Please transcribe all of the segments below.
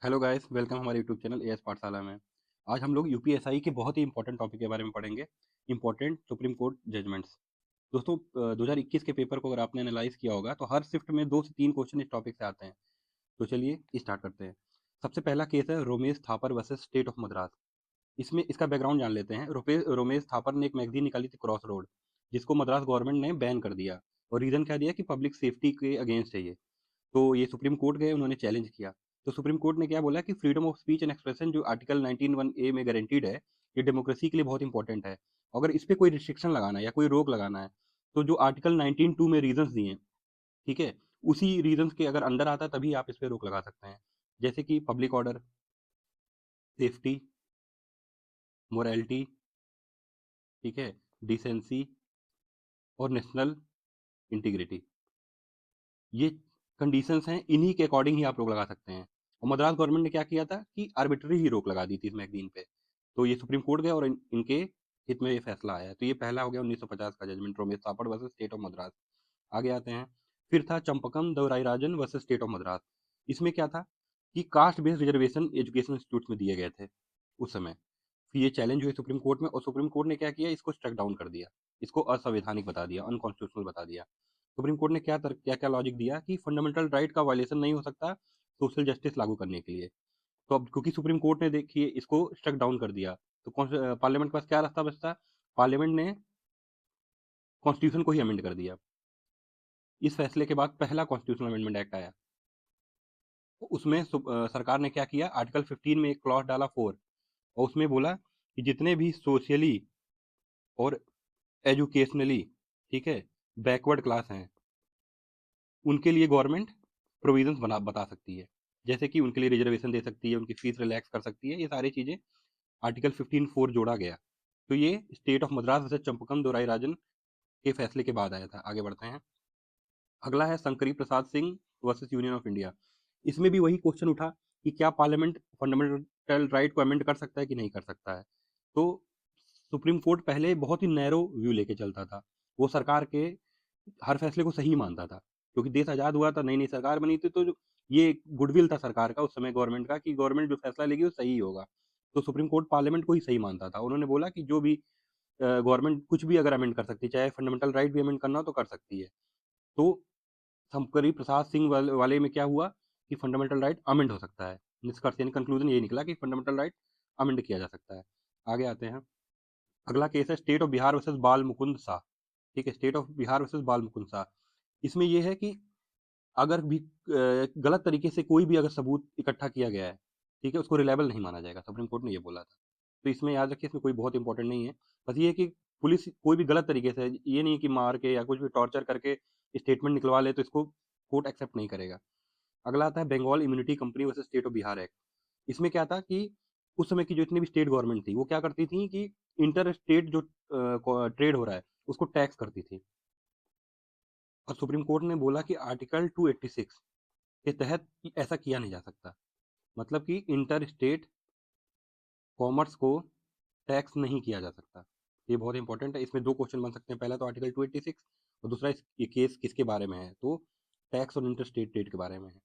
Hello guys, welcome हमारे YouTube channel as पाठशाला में। आज हम लोग यूपीएसआई के बहुत ही इंपॉर्टेंट टॉपिक के बारे में पढ़ेंगे। Important supreme court judgments. दोस्तों, 2021 के पेपर को अगर आपने एनालाइज किया होगा तो हर शिफ्ट में 2 से 3 क्वेश्चन इस टॉपिक से आते हैं। तो चलिए स्टार्ट करते हैं। सबसे पहला केस है Romesh Thapar versus state of Madras. इसमें इसका बैकग्राउंड जान लेते हैं। रोमेश थापर ने एक मैगजीन निकाली थी, क्रॉस रोड, जिसको मद्रास गवर्नमेंट ने बैन कर दिया। और रीज़न क्या दिया कि पब्लिक सेफ्टी के अगेंस्ट है ये। तो ये सुप्रीम कोर्ट गए, उन्होंने चैलेंज किया। तो सुप्रीम कोर्ट ने क्या बोला कि freedom of speech and expression जो आर्टिकल 19(1)(a) में गारंटीड है, ये डेमोक्रेसी के लिए बहुत इंपॉर्टेंट है। अगर इस पे कोई रिस्ट्रिक्शन लगाना है या कोई रोक लगाना है, तो जो आर्टिकल 19(2) में रीजंस दिए हैं, ठीक है, उसी रीजंस के अगर अंडर आता है तभी आप इस पे रोक लगा सकते हैं। जैसे कि पब्लिक ऑर्डर, सेफ्टी, मोरालिटी, ठीक है, डिसेंसी और नेशनल इंटीग्रिटी। ये कंडीशंस हैं, इन्हीं के अकॉर्डिंग ही आप रोक लगा सकते हैं। और मद्रास गवर्नमेंट ने क्या किया था कि आर्बिट्ररी ही रोक लगा दी थी इस मैगजीन पे। तो ये सुप्रीम कोर्ट गए और इनके हित में ये फैसला आया। तो ये पहला हो गया 1950 का judgement, Romesh Thapar versus state of Madras. आगे आते हैं। फिर था Champakam Dorairajan versus state of Madras. इसमें क्या था कि caste based reservation education institute में दिए गए थे उस समय। फिर ये चैलेंज हुए सुप्रीम कोर्ट में, और सुप्रीम कोर्ट ने क्या किया, इसको स्ट्रक डाउन कर दिया। इसको असंवैधानिक बता दिया, अनकॉन्स्टिट्यूशनल बता दिया। सुप्रीम कोर्ट ने क्या क्या लॉजिक दिया कि फंडामेंटल राइट का वायलेशन नहीं हो सकता सोशल जस्टिस लागू करने के लिए। तो अब क्योंकि सुप्रीम कोर्ट ने देखिए इसको स्ट्रक डाउन कर दिया, तो पार्लियामेंट के पास क्या रास्ता बचता? पार्लियामेंट ने कॉन्स्टिट्यूशन को ही अमेंड कर दिया। इस फैसले के बाद पहला कॉन्स्टिट्यूशनल अमेंडमेंट एक्ट आया। उसमें सरकार ने क्या किया, आर्टिकल 15 में एक क्लॉज डाला 4, और उसमें बोला कि जितने भी सोशली और एजुकेशनली, ठीक है, बैकवर्ड क्लास हैं, उनके लिए गवर्नमेंट प्रोविजंस बता सकती है। जैसे कि उनके लिए रिजर्वेशन दे सकती है, उनकी फीस रिलैक्स कर सकती है। ये सारी चीज़ें आर्टिकल 15(4) जोड़ा गया। तो ये state of Madras versus Champakam Dorairajan के फैसले के बाद आया था। आगे बढ़ते हैं। अगला है Shankari Prasad Singh versus union of India. इसमें भी वही क्वेश्चन उठा कि क्या पार्लियामेंट फंडामेंटल राइट को अमेंड कर सकता है कि नहीं कर सकता है। तो सुप्रीम कोर्ट पहले बहुत ही नैरो व्यू लेके चलता था। वो सरकार के हर फैसले को सही मानता था, क्योंकि देश आज़ाद हुआ था, नई नई सरकार बनी थी, तो ये गुडविल था सरकार का उस समय गवर्नमेंट का कि गवर्नमेंट जो फैसला लेगी वो सही होगा। तो सुप्रीम कोर्ट पार्लियामेंट को ही सही मानता था। उन्होंने बोला कि जो भी गवर्नमेंट कुछ भी अगर अमेंड कर सकती है, चाहे फंडामेंटल राइट भी अमेंड करना हो तो कर सकती है। तो शंकरी प्रसाद सिंह वाले में क्या हुआ कि फंडामेंटल राइट अमेंड हो सकता है। निष्कर्ष यानी कंक्लूजन ये निकला कि फंडामेंटल राइट अमेंड किया जा सकता है। आगे आते हैं। अगला केस है स्टेट ऑफ बिहार वर्सेस बाल मुकुंद शाह। ठीक है, स्टेट ऑफ बिहार वर्सेस बाल मुकुंद शाह। इसमें यह है कि अगर भी गलत तरीके से कोई भी अगर सबूत इकट्ठा किया गया है, ठीक है, उसको रिलायबल नहीं माना जाएगा। सुप्रीम कोर्ट ने ये बोला था। तो इसमें याद रखिए, इसमें कोई बहुत इंपॉर्टेंट नहीं है। बस ये है कि पुलिस कोई भी गलत तरीके से, ये नहीं कि मार के या कुछ भी टॉर्चर करके स्टेटमेंट निकलवा ले तो इसको कोर्ट एक्सेप्ट नहीं करेगा। अगला आता है Bengal immunity company versus state of Bihar act. इसमें क्या था कि उस समय की जो इतनी भी स्टेट गवर्नमेंट थी वो क्या करती थी कि इंटर स्टेट जो ट्रेड हो रहा है उसको टैक्स करती थी। और सुप्रीम कोर्ट ने बोला कि आर्टिकल 286 के तहत ऐसा किया नहीं जा सकता। मतलब कि इंटर स्टेट कॉमर्स को टैक्स नहीं किया जा सकता। ये बहुत इंपॉर्टेंट है। इसमें 2 क्वेश्चन बन सकते हैं। पहला तो आर्टिकल 286, और दूसरा ये केस किसके बारे में है, तो टैक्स और इंटर स्टेट ट्रेड के बारे में है।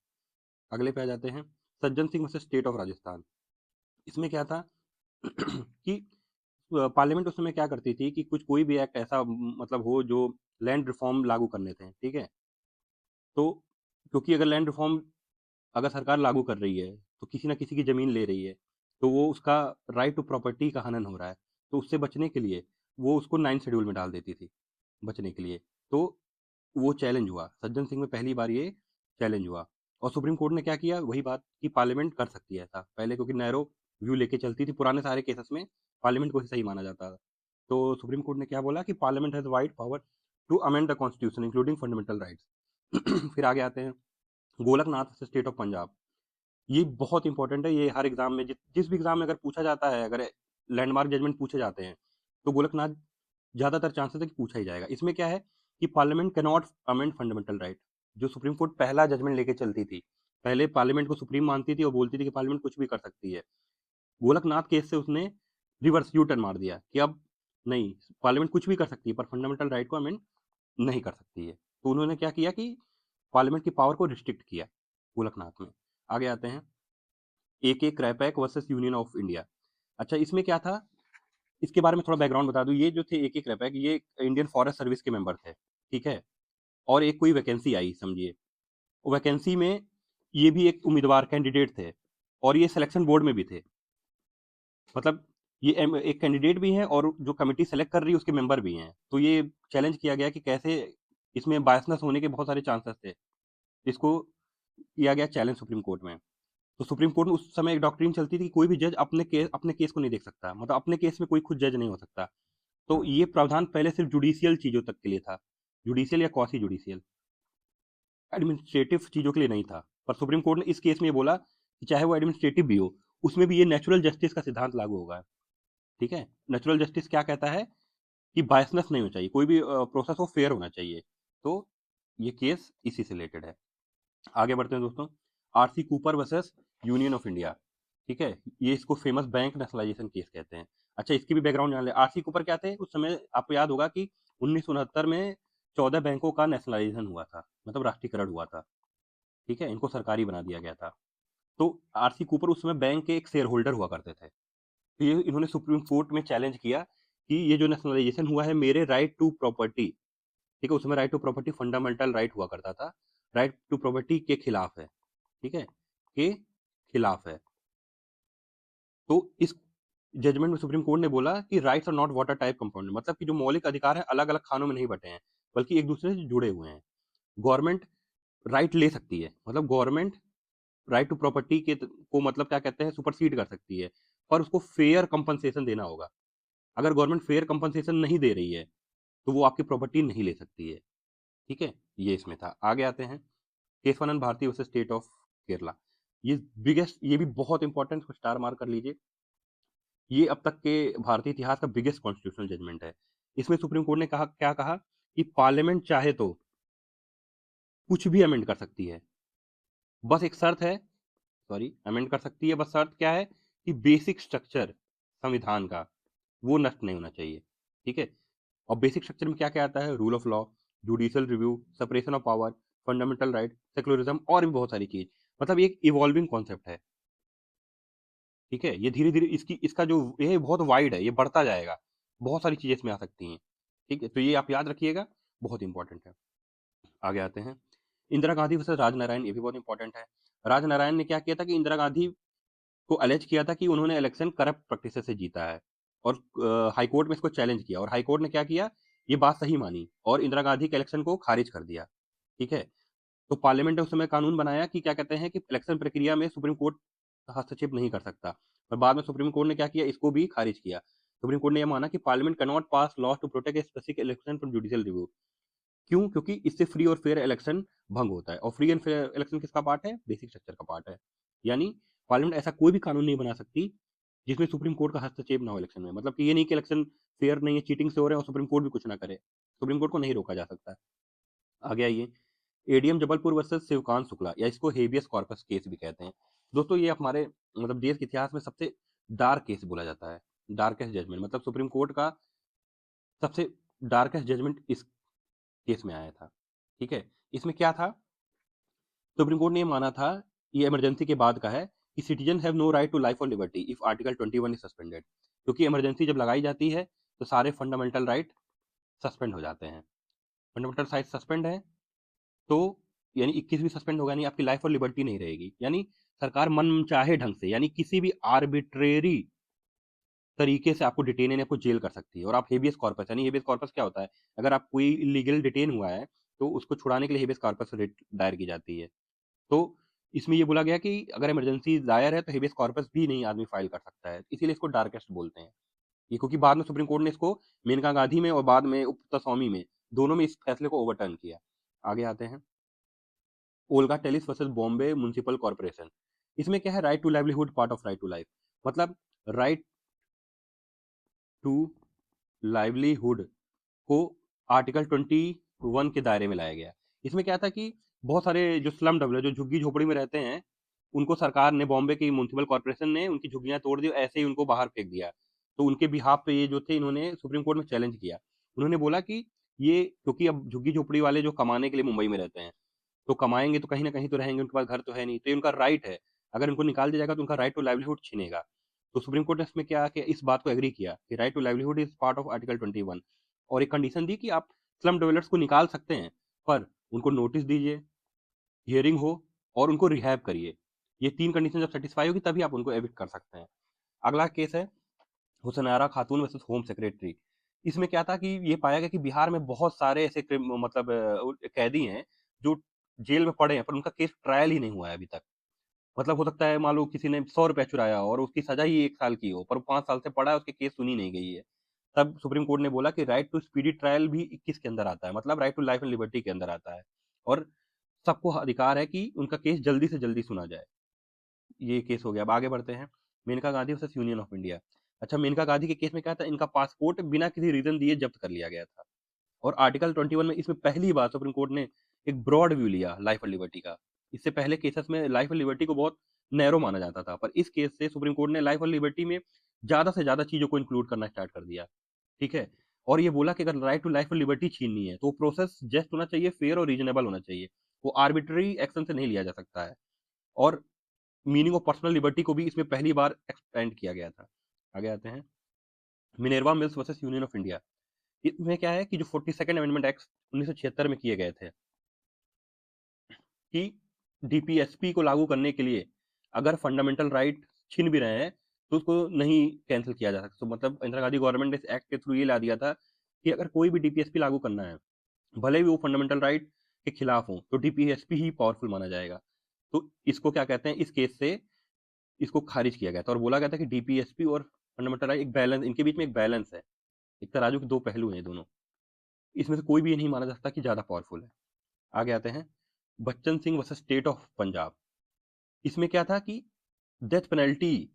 अगले पे आ जाते हैं। Sajjan Singh versus state of Rajasthan. इसमें क्या था कि पार्लियामेंट उस समय क्या करती थी कि कुछ कोई भी एक्ट ऐसा मतलब हो जो लैंड रिफॉर्म लागू करने थे, ठीक है। तो क्योंकि अगर लैंड रिफॉर्म अगर सरकार लागू कर रही है तो किसी ना किसी की ज़मीन ले रही है, तो वो उसका राइट टू प्रॉपर्टी का हनन हो रहा है। तो उससे बचने के लिए वो उसको 9 शेड्यूल में डाल देती थी, बचने के लिए। तो वो चैलेंज हुआ, सज्जन सिंह में पहली बार ये चैलेंज हुआ। और सुप्रीम कोर्ट ने क्या किया, वही बात कि पार्लियामेंट कर सकती है ऐसा। पहले क्योंकि नैरो व्यू लेके चलती थी पुराने सारे केसेस में, पार्लियामेंट को ही सही माना जाता था। तो सुप्रीम कोर्ट ने क्या बोला कि parliament has wide power to amend the constitution including fundamental rights. फिर आगे आते हैं। Golaknath state of Punjab. ये बहुत इंपॉर्टेंट है। ये हर एग्जाम में जिस भी एग्जाम में अगर पूछा जाता है, अगर लैंडमार्क जजमेंट पूछे जाते हैं, तो गोलकनाथ ज़्यादातर चांसेस है कि पूछा ही जाएगा। इसमें क्या है कि parliament can not amend fundamental right. जो सुप्रीम कोर्ट पहला जजमेंट लेके चलती थी, पहले पार्लियामेंट को सुप्रीम मानती थी और बोलती थी कि पार्लियामेंट कुछ भी कर सकती है। गोलकनाथ केस से उसने रिवर्स यू टर्न मार दिया कि अब नहीं, पार्लियामेंट कुछ भी कर सकती है पर फंडामेंटल राइट को अमेंड नहीं कर सकती है। तो उन्होंने क्या किया कि पार्लियामेंट की पावर को रिस्ट्रिक्ट किया गोलकनाथ में। आगे आते हैं। AK Kraipak versus union of India. अच्छा, इसमें क्या था, इसके बारे में थोड़ा बैकग्राउंड बता दूं। ये जो थे AK क्रैपैक, ये इंडियन फॉरेस्ट सर्विस के मेंबर थे, ठीक है। और एक कोई वैकेंसी आई समझिए, वैकेंसी में ये भी एक उम्मीदवार कैंडिडेट थे, और ये सिलेक्शन बोर्ड में भी थे। मतलब ये एक कैंडिडेट भी हैं और जो कमेटी सेलेक्ट कर रही है उसके मेंबर भी हैं। तो ये चैलेंज किया गया कि कैसे इसमें बायसनेस होने के बहुत सारे चांसेस थे। इसको किया गया चैलेंज सुप्रीम कोर्ट में। तो सुप्रीम कोर्ट में उस समय एक डॉक्ट्रिन चलती थी कि कोई भी जज अपने केस को नहीं देख सकता, मतलब अपने केस में कोई खुद जज नहीं हो सकता। तो ये प्रावधान पहले सिर्फ जुडिशियल चीजों तक के लिए था, जुडिशियल या क्वासी जुडिशियल, एडमिनिस्ट्रेटिव चीजों के लिए नहीं था। पर सुप्रीम कोर्ट ने इस केस में ये बोला कि चाहे वो एडमिनिस्ट्रेटिव भी हो, उसमें भी ये नेचुरल जस्टिस का सिद्धांत लागू होगा। ठीक है, नेचुरल जस्टिस क्या कहता है कि बायसनेस नहीं होना चाहिए, कोई भी प्रोसेस हो फेयर होना चाहिए। तो ये केस इसी से रिलेटेड है। आगे बढ़ते हैं दोस्तों, RC Cooper versus union of India. ठीक है, ये इसको फेमस बैंक नेशनलाइजेशन केस कहते हैं। अच्छा, इसकी भी बैकग्राउंड जान ले। आरसी कूपर क्या थे उस समय, आपको याद होगा कि 1969 में 14 बैंकों का नेशनलाइजेशन हुआ था, मतलब राष्ट्रीयकरण हुआ था। ठीक है, इनको सरकारी बना दिया गया था। तो आरसी कूपर उस समय बैंक के एक शेयर होल्डर हुआ करते थे। तो ये इन्होंने सुप्रीम कोर्ट में चैलेंज किया कि ये जो नेशनलाइजेशन हुआ है मेरे राइट टू प्रॉपर्टी, ठीक है, उस समय right to property fundamental right हुआ करता था, राइट टू प्रॉपर्टी के खिलाफ है। ठीक है, के खिलाफ है। तो इस जजमेंट में सुप्रीम कोर्ट ने बोला कि rights are not water type compound, मतलब कि जो मौलिक अधिकार है अलग अलग खानों में नहीं बटे हैं, बल्कि एक दूसरे से जुड़े हुए हैं। गवर्नमेंट राइट ले सकती है, मतलब गवर्नमेंट राइट टू प्रॉपर्टी के को मतलब क्या कहते हैं, सुपरसीड कर सकती है, पर उसको फेयर कंपनसेशन देना होगा। अगर गवर्नमेंट फेयर कंपनसेशन नहीं दे रही है तो वो आपकी प्रॉपर्टी नहीं ले सकती है। ठीक है, ये इसमें था। आगे आते हैं, Kesavananda Bharati versus state of Kerala. ये बिगेस्ट, ये भी बहुत इंपॉर्टेंट, स्टार मार्क कर लीजिए। ये अब तक के भारतीय इतिहास का बिगेस्ट कॉन्स्टिट्यूशनल जजमेंट है। इसमें सुप्रीम कोर्ट ने कहा, क्या कहा कि पार्लियामेंट चाहे तो कुछ भी अमेंड कर सकती है, बस एक शर्त है, सॉरी, अमेंड कर सकती है, बस शर्त क्या है कि बेसिक स्ट्रक्चर संविधान का वो नष्ट नहीं होना चाहिए। ठीक है, और बेसिक स्ट्रक्चर में क्या क्या आता है, rule of law, judicial review, separation of power, fundamental right, secularism, और भी बहुत सारी चीज। मतलब ये एक इवॉल्विंग कॉन्सेप्ट है। ठीक है, ये धीरे धीरे इसका जो ये बहुत वाइड है, ये बढ़ता जाएगा, बहुत सारी चीजें इसमें आ सकती हैं। ठीक है, तो ये आप याद रखिएगा, बहुत इंपॉर्टेंट है। आगे आते हैं, इंदिरा गांधी वर्सेस राजनारायण, ये भी बहुत इंपॉर्टेंट है। राजनारायण ने क्या किया था कि इंदिरा गांधी को अलेज किया था कि उन्होंने इलेक्शन करप्ट प्रैक्टिस से जीता है, और हाई कोर्ट में इसको चैलेंज किया, और हाई कोर्ट ने क्या किया, ये बात सही मानी और इंदिरा गांधी के इलेक्शन को खारिज कर दिया। ठीक है, तो पार्लियामेंट ने उस समय कानून बनाया कि क्या कहते हैं कि इलेक्शन प्रक्रिया में सुप्रीम कोर्ट हस्तक्षेप नहीं कर सकता। पर बाद में सुप्रीम कोर्ट ने क्या किया, इसको भी खारिज किया। सुप्रीम कोर्ट ने यह माना कि parliament can not pass law to protect a specific election from judicial review. क्यों? क्योंकि इससे फ्री और फेयर इलेक्शन भंग होता है, और फ्री एंड फेयर इलेक्शन किसका पार्ट है, बेसिक स्ट्रक्चर का पार्ट है। यानी पार्लियामेंट ऐसा कोई भी कानून नहीं बना सकती जिसमें सुप्रीम कोर्ट का हस्तक्षेप ना हो इलेक्शन में। मतलब कि ये नहीं कि इलेक्शन फेयर नहीं है, चीटिंग से हो रहे हैं और सुप्रीम कोर्ट भी कुछ ना करे, सुप्रीम कोर्ट को नहीं रोका जा सकता। आगे आइए, एडीएम जबलपुर वर्सेस शिवकांत शुक्ला, या इसको हेबियस कॉर्पस केस भी कहते हैं। दोस्तों ये हमारे मतलब देश के इतिहास में सबसे डार्क केस बोला जाता है, डार्केस्ट जजमेंट, मतलब सुप्रीम कोर्ट का सबसे डार्केस्ट जजमेंट इस केस में आया था। ठीक है, इसमें क्या था, सुप्रीम कोर्ट ने ये माना था, ये इमरजेंसी के बाद का है, कि citizen have no right to life और liberty if article 21 is suspended. क्योंकि इमरजेंसी जब लगाई जाती है तो सारे फंडामेंटल राइट सस्पेंड हो जाते हैं। फंडामेंटल राइट सस्पेंड है तो यानी 21 भी सस्पेंड होगा, यानी आपकी लाइफ और लिबर्टी नहीं रहेगी। यानी सरकार मन चाहे ढंग से, यानी किसी भी आर्बिट्रेरी तरीके से आपको डिटेन यानी आपको जेल कर सकती है। और आप हेबियस कॉर्पस, यानी हेबियस कॉर्पस क्या होता है, अगर आप कोई इलीगल डिटेन हुआ है तो उसको छुड़ाने के लिए हेबियस कॉर्पस रिट दायर की जाती है। तो इसमें ये बोला गया कि अगर इमरजेंसी दायर है तो हेबियस कॉर्पस भी नहीं आदमी फाइल कर सकता है, इसीलिए इसको डार्केस्ट बोलते हैं। ये क्योंकि बाद में सुप्रीम कोर्ट ने इसको मेनका गांधी में और बाद में उपता स्वामी में, दोनों में इस फैसले को ओवरटर्न किया। आगे आते हैं, Olga Tellis versus Bombay municipal corporation. इसमें क्या है, right to livelihood part of right to life, मतलब राइट टू लाइवलीहुड को आर्टिकल 21 के दायरे में लाया गया। इसमें क्या था कि बहुत सारे जो स्लम डेवलपर, जो झुग्गी झोपड़ी में रहते हैं, उनको सरकार ने, बॉम्बे की म्युनिसिपल कॉर्पोरेशन ने उनकी झुग्गियां तोड़ दी, ऐसे ही उनको बाहर फेंक दिया। तो उनके बिहाफ पे ये जो थे, इन्होंने सुप्रीम कोर्ट में चैलेंज किया। उन्होंने बोला कि ये, क्योंकि अब झुग्गी झोपड़ी वाले जो कमाने के लिए मुंबई में रहते हैं, तो कमाएंगे तो कहीं ना कहीं तो रहेंगे, उनके पास घर तो है नहीं, तो ये उनका राइट है अगर इनको निकाल दिया जाएगा तो उनका राइट टू लाइवलीहुड छिनेगा। तो सुप्रीम कोर्ट ने इसमें क्या कि इस बात को एग्री किया कि right to livelihood is part of article 21, और एक कंडीशन दी कि आप स्लम डेवलपर्स को निकाल सकते हैं, पर उनको नोटिस दीजिए, हियरिंग हो और उनको रिहैब करिए। ये 3 कंडीशन जब सैटिस्फाई होगी तभी आप उनको एविक्ट कर सकते हैं। अगला केस है हुसैनारा खातून वर्सेस होम सेक्रेटरी। इसमें क्या था कि ये पाया गया कि बिहार में बहुत सारे ऐसे मतलब कैदी हैं जो जेल में पड़े हैं, पर उनका केस ट्रायल ही नहीं हुआ है अभी तक। मतलब हो सकता है मान लो किसी ने 100 रुपया चुराया और उसकी सजा ही 1 साल की हो, पर 5 साल से पड़ा है, उसके केस सुनी नहीं गई है। तब सुप्रीम कोर्ट ने बोला कि राइट टू स्पीडी ट्रायल भी 21 के अंदर आता है, मतलब right to life and liberty के अंदर आता है, और सबको अधिकार है कि उनका केस जल्दी से जल्दी सुना जाए। ये केस हो गया। अब आगे बढ़ते हैं, Maneka Gandhi versus union of India. अच्छा, मेनका गांधी के केस में क्या था, इनका पासपोर्ट बिना किसी रीजन दिए जब्त कर लिया गया था, और आर्टिकल 21 में इसमें पहली बार सुप्रीम कोर्ट ने एक ब्रॉड व्यू लिया लाइफ और लिबर्टी का। इससे पहले केसेस में लाइफ और लिबर्टी को बहुत नैरो माना जाता था, पर इस केस से सुप्रीम कोर्ट ने लाइफ और लिबर्टी में ज्यादा से ज्यादा चीजों को इंक्लूड करना स्टार्ट कर दिया। ठीक है, और ये बोला कि अगर राइट टू लाइफ और लिबर्टी छीननी है तो प्रोसेस जस्ट होना चाहिए, फेयर और रीजनेबल होना चाहिए, वो आर्बिट्ररी एक्शन से नहीं लिया जा सकता है। और मीनिंग ऑफ पर्सनल लिबर्टी को भी इसमें पहली बार एक्सपेंड किया गया था। आगे आते हैं, Minerva Mills versus union of India. इसमें क्या है कि जो 42nd अमेंडमेंट एक्ट 1976 में किए गए थे कि डीपीएसपी को लागू करने के लिए अगर फंडामेंटल राइट छीन भी रहे हैं तो उसको नहीं कैंसिल किया जा सकता। तो मतलब इंदिरा गांधी गवर्नमेंट ने इस एक्ट के थ्रू ये ला दिया था कि अगर कोई भी डीपीएसपी लागू करना है, भले भी वो फंडामेंटल राइट के खिलाफ हो, तो डीपीएसपी ही पावरफुल माना जाएगा। तो इसको क्या कहते हैं, इस केस से इसको खारिज किया गया था और बोला गया था कि डीपीएसपी और फंडामेंटल राइट एक बैलेंस, इनके बीच में एक बैलेंस है, एक तराजू के दो पहलू हैं दोनों, इसमें से कोई भी ये नहीं माना जा सकता कि ज्यादा पावरफुल है। आगे आते हैं, Bachchan Singh versus state of Punjab. इसमें क्या था कि डेथ पेनल्टी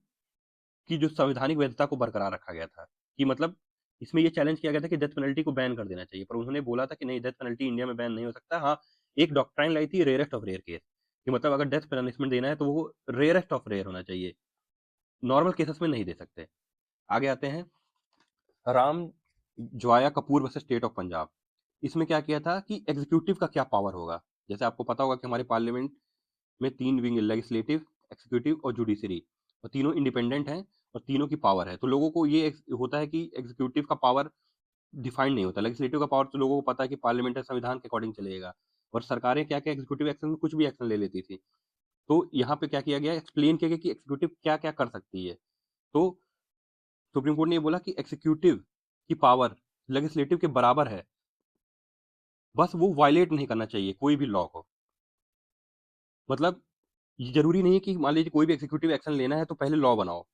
की जो संवैधानिक वैधता को बरकरार रखा गया था, कि मतलब इसमें ये चैलेंज किया गया था कि डेथ पेनल्टी को बैन कर देना चाहिए, पर उन्होंने बोला था कि नहीं, डेथ पेनल्टी इंडिया में बैन नहीं हो सकता। हाँ, एक डॉक्ट्राइन लाई थी रेयरेस्ट ऑफ रेयर केस, कि मतलब अगर डेथ पनिशमेंट देना है तो वो रेयरेस्ट ऑफ रेयर होना चाहिए, नॉर्मल केसेस में नहीं दे सकते। आगे आते हैं, Ram Jawaya Kapur versus state of Punjab. इसमें क्या किया था कि एग्जीक्यूटिव का क्या पावर होगा। जैसे आपको पता होगा कि हमारे पार्लियामेंट में 3 विंग, लेजिस्लेटिव, एक्जीक्यूटिव और जुडिशरी, और तीनों इंडिपेंडेंट हैं और तीनों की पावर है। तो लोगों को ये होता है कि एग्जीक्यूटिव का पावर डिफाइंड नहीं होता, लेजिस्लेटिव का पावर तो लोगों को पता है कि पार्लियामेंट संविधान के अकॉर्डिंग चलेगा, और सरकारें क्या क्या एग्जीक्यूटिव एक्शन में कुछ भी एक्शन ले लेती थी। तो यहाँ पे क्या किया गया, एक्सप्लेन किया गया कि एग्जीक्यूटिव क्या क्या कर सकती है। तो सुप्रीम कोर्ट ने ये बोला कि एग्जीक्यूटिव की पावर लेजिस्लेटिव के बराबर है, बस वो वायलेट नहीं करना चाहिए कोई भी लॉ को। मतलब ये जरूरी नहीं है कि मान लीजिए कोई भी एग्जीक्यूटिव एक्शन लेना है तो पहले लॉ बनाओ,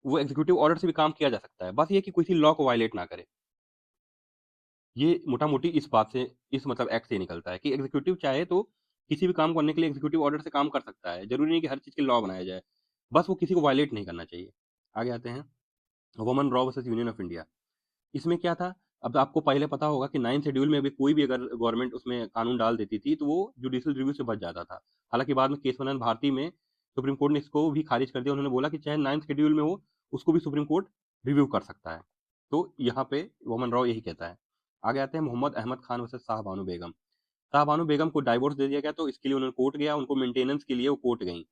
वो एग्जीक्यूटिव ऑर्डर से भी काम किया जा सकता है, बस ये कि किसी लॉ को वायलेट ना करे। ये मोटा मोटी इस बात से, इस मतलब एक्ट से निकलता है कि एग्जीक्यूटिव चाहे तो किसी भी काम करने के लिए एग्जीक्यूटिव ऑर्डर से काम कर सकता है, जरूरी नहीं कि हर चीज के लॉ बनाया जाए, बस वो किसी को वायलेट नहीं करना चाहिए। आगे आते हैं, women raw versus union of India. इसमें क्या था, अब आपको पहले पता होगा कि 9 शेड्यूल में भी कोई भी अगर गवर्नमेंट उसमें कानून डाल देती थी तो वो जुडिशियल रिव्यू से बच जाता था। हालांकि बाद में केशवानंद भारती में सुप्रीम कोर्ट ने इसको भी खारिज कर दिया, उन्होंने बोला कि चाहे 9 शेड्यूल में हो उसको भी सुप्रीम कोर्ट रिव्यू कर सकता है। तो यहाँ पे वोमन रॉ यही कहता है। आगे आते हैं, मोहम्मद अहमद खान वर्सेस शाहबानू बेगम। शाहबानू बेगम को डाइवोर्स दे दिया गया, तो इसके लिए उन्होंने कोर्ट गया, उनको मेंटेनेंस के लिए वो कोर्ट गई।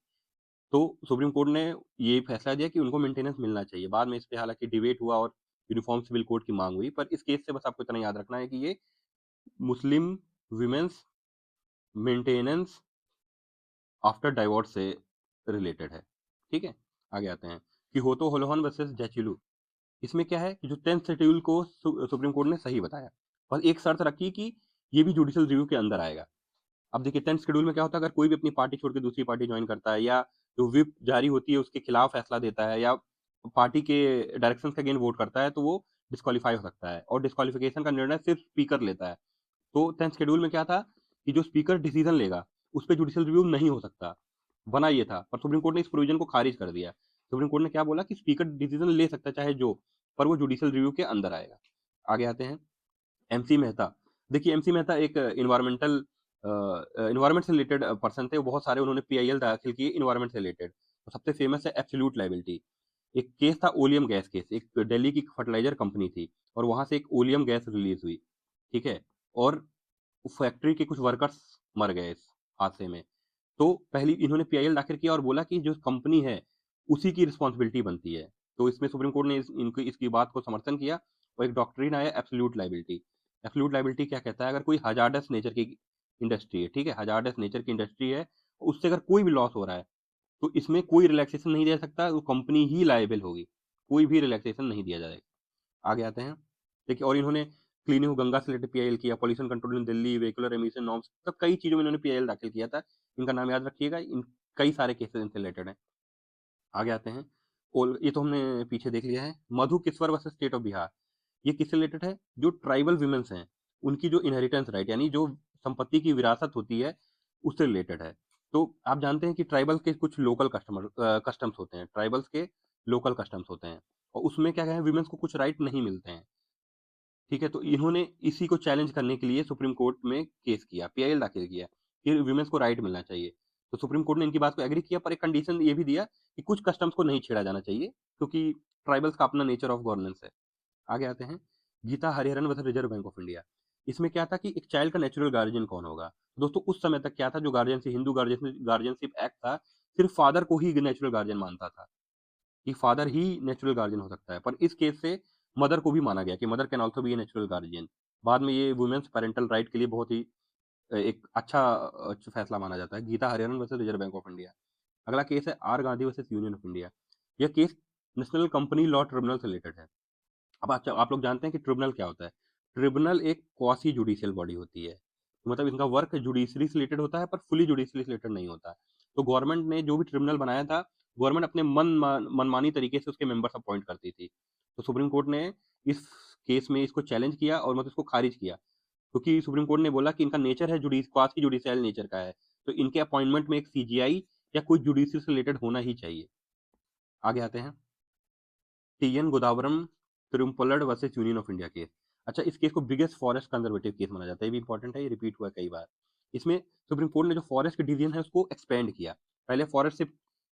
तो सुप्रीम कोर्ट ने ये फैसला दिया कि उनको मेंटेनेंस मिलना चाहिए। बाद में इस पे हालांकि डिबेट हुआ और यूनिफॉर्म सिविल कोड की मांग हुई, पर इस केस से बस आपको इतना याद रखना है कि ये मुस्लिम विमेंस मेंटेनेंस आफ्टर डाइवोर्स से रिलेटेड है। ठीक है, आगे आते हैं कि होतो होलोहन वर्सेस जैचिलू। इसमें क्या है कि जो 10th शेड्यूल को सुप्रीम कोर्ट ने सही बताया, बस एक शर्त रखी कि ये भी जुडिशियल रिव्यू के अंदर आएगा। अब देखिए 10th शेड्यूल में क्या होता है, अगर कोई भी अपनी पार्टी छोड़ के दूसरी पार्टी ज्वाइन करता है, या जो व्हिप जारी होती है उसके खिलाफ फैसला देता है, या पार्टी के डायरेक्शन के अगेंस्ट वोट करता है, तो वो डिस्क्वालीफाई हो सकता है, और डिस्क्वालिफिकेशन का निर्णय सिर्फ स्पीकर लेता है। तो 10th शेड्यूल में क्या था कि जो स्पीकर डिसीजन लेगा उस पर जुडिशियल रिव्यू नहीं हो सकता, बना ये था, पर सुप्रीम कोर्ट ने इस प्रोविजन को खारिज कर दिया। सुप्रीम कोर्ट ने क्या बोला कि स्पीकर डिसीजन ले सकता है चाहे जो, पर वो जुडिशियल रिव्यू के अंदर आएगा। आगे आते हैं, एमसी मेहता। देखिए एमसी मेहता एक इन्वायरमेंट से रिलेटेड पर्सन थे, बहुत सारे उन्होंने पीआईएल दाखिल किए इन्वायरमेंट से रिलेटेड। तो सबसे फेमस है एब्सोल्यूट लाइबिलिटी। एक केस था ओलियम गैस केस, एक दिल्ली की फर्टिलाइजर कंपनी थी और वहां से एक ओलियम गैस रिलीज हुई। ठीक है, और फैक्ट्री के कुछ वर्कर्स मर गए इस हादसे में। तो पहली इन्होंने पीआईएल दाखिल किया और बोला कि जो कंपनी है उसी की रिस्पॉन्सिबिलिटी बनती है। तो इसमें सुप्रीम कोर्ट ने इनकी इसकी बात को समर्थन किया और एक डॉक्ट्रिन आया एब्सोल्यूट लायबिलिटी। एब्सोल्यूट लायबिलिटी क्या कहता है, अगर कोई हजार्डस नेचर की इंडस्ट्री है, ठीक है, हजार्डस नेचर की इंडस्ट्री है, उससे अगर कोई भी लॉस हो रहा है तो इसमें कोई रिलैक्सेशन नहीं दे सकता, वो कंपनी ही लायबल होगी, कोई भी रिलैक्सेशन नहीं दिया जाएगा। आगे आते हैं, देखिए, और इन्होंने क्लीन यू गंगा से रिलेटेड पीआईएल किया, पॉल्यूशन कंट्रोल इन दिल्ली, व्हीकुलर एमिशन नॉर्म्स, सब कई चीजों में इन्होंने पीआईएल दाखिल किया था। इनका नाम याद रखिएगा, इन कई सारे केसेस इनसे रिलेटेड हैं। आगे आते हैं, और ये तो हमने पीछे देख लिया है। Madhu Kishwar versus state of Bihar, ये किससे रिलेटेड है, जो ट्राइबल वुमेन्स हैं उनकी जो इनहेरिटेंस राइट यानी जो संपत्ति की विरासत होती है उससे रिलेटेड है। तो आप जानते हैं कि ट्राइबल के कुछ लोकल कस्टम्स होते हैं, ट्राइबल्स के लोकल कस्टम्स होते हैं, और उसमें क्या है, वुमेन्स को कुछ राइट नहीं मिलते हैं। ठीक है, तो इन्होंने इसी को चैलेंज करने के लिए सुप्रीम कोर्ट में केस किया, पीआईएल दाखिल किया कि वुमेन्स को राइट मिलना चाहिए। तो सुप्रीम कोर्ट ने इनकी बात को एग्री किया, पर एक कंडीशन ये भी दिया कि कुछ कस्टम्स को नहीं छेड़ा जाना चाहिए, क्योंकि ट्राइबल्स का अपना नेचर ऑफ गवर्नेंस है। आगे आते हैं, Gita Hariharan versus reserve bank of India. इसमें क्या था कि एक चाइल्ड का नेचुरल गार्जियन कौन होगा। दोस्तों, उस समय तक क्या था, जो गार्जियनशिप, हिंदू गार्जियनशिप एक्ट था, सिर्फ फादर को ही नेचुरल गार्जियन मानता था, कि फादर ही नेचुरल गार्जियन हो सकता है, पर इस केस से मदर को भी माना गया कि mother can also be a natural guardian. बाद में ये वुमेन्स पेरेंटल राइट के लिए बहुत ही एक अच्छा फैसला माना जाता है। Gita Hariharan versus reserve bank of India. अगला केस है R Gandhi versus union of India. यह case national company law tribunal से रिलेटेड है। अब अच्छा, आप लोग जानते हैं कि ट्रिब्यूनल क्या होता है। ट्रिब्यूनल एक क्वासी जुडिशियल बॉडी होती है, तो मतलब इनका वर्क जुडिशरी से रिलेटेड होता है, पर फुली जुडिशरी से रिलेटेड नहीं होता है। तो गवर्नमेंट ने जो भी ट्रिब्यूनल बनाया था, गवर्नमेंट अपने मनमानी तरीके से उसके मेंबर्स अपॉइंट करती थी। तो सुप्रीम कोर्ट ने इस केस में इसको चैलेंज किया और मतलब इसको खारिज किया, क्योंकि सुप्रीम कोर्ट ने बोला कि इनका नेचर है जुडिस क्वासी जुडिशियल नेचर का है, तो इनके अपॉइंटमेंट में एक सीजीआई या कोई जुडिशरी से रिलेटेड होना ही चाहिए। आगे आते हैं, T N Godavarman Thirumulpad versus union of India case. अच्छा, इस केस को बिगेस्ट फॉरेस्ट कंजर्वेटिव केस माना जाता है, ये भी इंपॉर्टेंट है, ये रिपीट हुआ है कई बार। इसमें सुप्रीम कोर्ट ने जो फॉरेस्ट के डिवीजन है उसको एक्सपेंड किया। पहले फॉरेस्ट सिर्फ